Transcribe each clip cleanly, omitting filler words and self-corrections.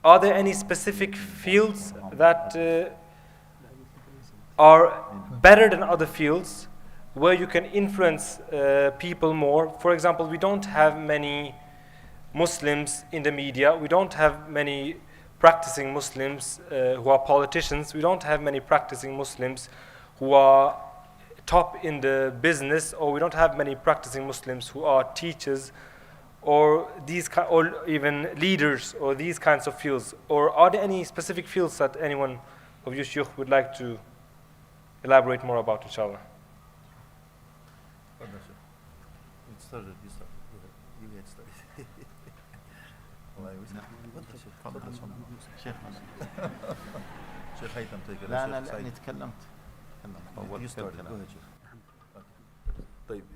are there any specific fields that are better than other fields where you can influence people more? For example, we don't have many Muslims in the media. We don't have many practicing Muslims who are politicians. We don't have many practicing Muslims who are top in the business, or we don't have many practicing Muslims who are teachers, or or even leaders, or these kinds of fields. Or are there any specific fields that anyone of you Shaykh would like to elaborate more about, inshallah?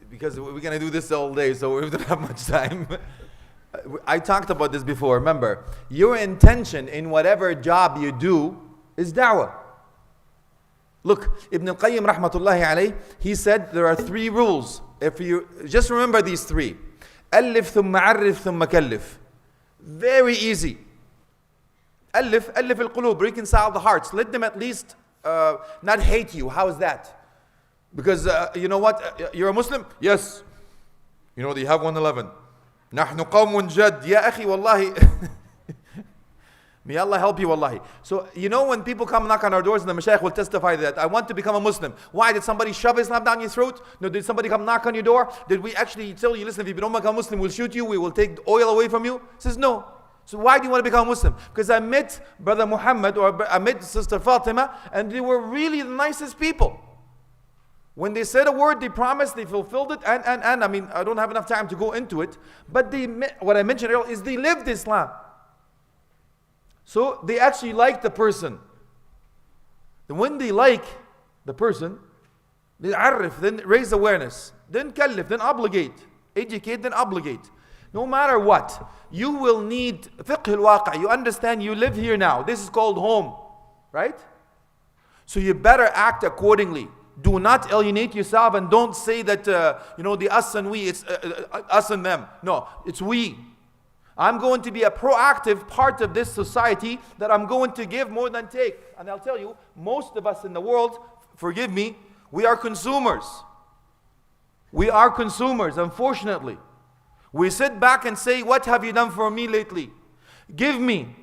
Because we're going to do this all day, so we don't have much time. I talked about this before. Remember, your intention in whatever job you do is da'wah. Look, Ibn al-Qayyim rahmatullahi alayh, he said there are 3 rules. If you just remember these 3. ألف ثم عرف ثم كلف. Very easy. ألف القلوب, reconcile the hearts. Let them at least not hate you. How is that? Because you know what? You're a Muslim? Yes. You know, they have 111. نحن قوم جد. يا أخي والله. May Allah help you, wallahi. So, you know, when people come knock on our doors, and the Mashaykh will testify that, I want to become a Muslim. Why? Did somebody shove Islam down your throat? No, did somebody come knock on your door? Did we actually tell you, listen, if you don't become a Muslim, we'll shoot you, we will take oil away from you? He says, no. So why do you want to become a Muslim? Because I met Brother Muhammad, or I met Sister Fatima, and they were really the nicest people. When they said a word, they promised, they fulfilled it, and I mean, I don't have enough time to go into it, but what I mentioned earlier is they lived Islam. So they actually like the person. And when they like the person, they arif, then raise awareness, then kallif, then obligate, educate, then obligate. No matter what, you will need fiqh al-waqi'. You understand, you live here now. This is called home, right? So you better act accordingly. Do not alienate yourself, and don't say that, you know, the us and we, it's us and them. No, it's we. I'm going to be a proactive part of this society, that I'm going to give more than take. And I'll tell you, most of us in the world, forgive me, we are consumers. We are consumers, unfortunately. We sit back and say, what have you done for me lately? Give me.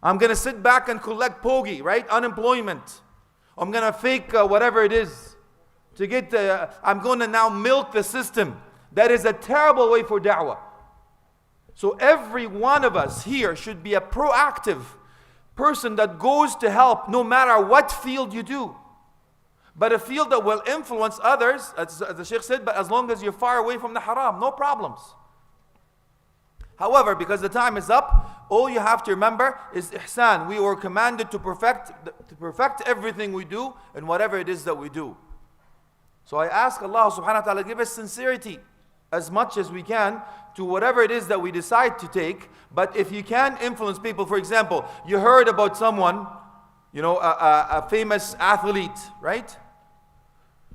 I'm going to sit back and collect pogi, right? Unemployment. I'm going to fake whatever it is to get, I'm going to now milk the system. That is a terrible way for da'wah. So every one of us here should be a proactive person that goes to help no matter what field you do. But a field that will influence others, as the Shaykh said, but as long as you're far away from the haram, no problems. However, because the time is up, all you have to remember is ihsan. We were commanded to perfect everything we do and whatever it is that we do. So I ask Allah subhanahu wa ta'ala, give us sincerity as much as we can to whatever it is that we decide to take. But if you can influence people, for example, you heard about someone, you know, a famous athlete, right?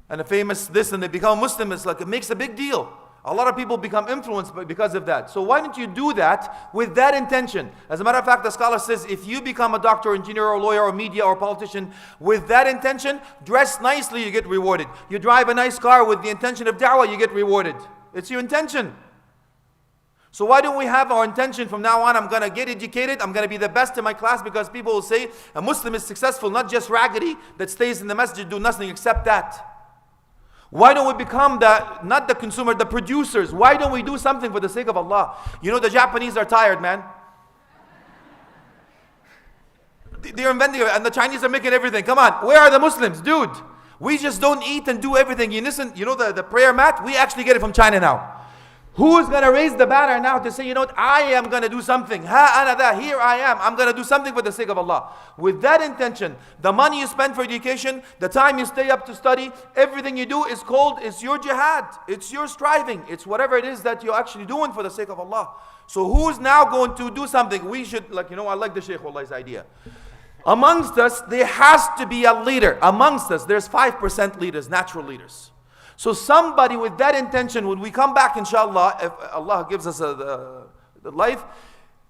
And a famous this, and they become Muslim. It's like, it makes a big deal. A lot of people become influenced because of that. So why don't you do that with that intention? As a matter of fact, the scholar says, if you become a doctor, engineer, or lawyer, or media, or politician with that intention, dress nicely, you get rewarded. You drive a nice car with the intention of da'wah, you get rewarded. It's your intention. So why don't we have our intention from now on? I'm going to get educated. I'm going to be the best in my class, because people will say a Muslim is successful, not just raggedy that stays in the masjid, do nothing except that. Why don't we become not the consumer, the producers? Why don't we do something for the sake of Allah? You know, the Japanese are tired, man. They're inventing it, and the Chinese are making everything. Come on, where are the Muslims? Dude, we just don't eat and do everything. You listen, you know the prayer mat? We actually get it from China now. Who's going to raise the banner now to say, you know what, I am going to do something. Ha ana da, here I am. I'm going to do something for the sake of Allah. With that intention, the money you spend for education, the time you stay up to study, everything you do is your jihad. It's your striving. It's whatever it is that you're actually doing for the sake of Allah. So who's now going to do something? We should, like, you know, I like the Shaykh Wallahi's idea. Amongst us, there has to be a leader. Amongst us, there's 5% leaders, natural leaders. So somebody with that intention, when we come back, inshallah, if Allah gives us the life,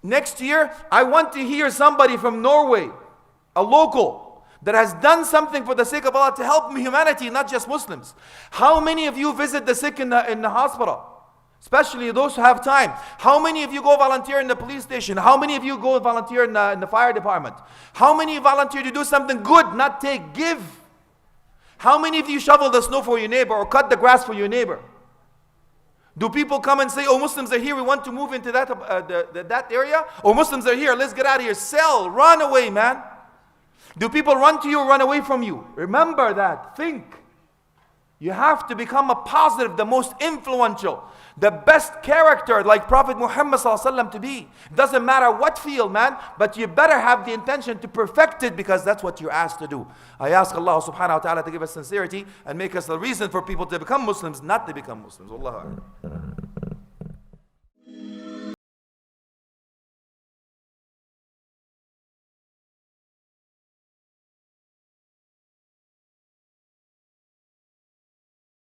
Next year, I want to hear somebody from Norway, a local, that has done something for the sake of Allah to help humanity, not just Muslims. How many of you visit the sick in the hospital? Especially those who have time. How many of you go volunteer in the police station? How many of you go volunteer in the fire department? How many volunteer to do something good, not take, give? How many of you shovel the snow for your neighbor or cut the grass for your neighbor? Do people come and say, oh, Muslims are here, we want to move into that area? Oh, Muslims are here, let's get out of here. Sell, run away, man. Do people run to you or run away from you? Remember that, think. You have to become a positive, the most influential, the best character like Prophet Muhammad ﷺ to be. Doesn't matter what field, man, but you better have the intention to perfect it because that's what you're asked to do. I ask Allah subhanahu wa ta'ala to give us sincerity and make us the reason for people to become Muslims, not to become Muslims. Wallahu a'lam.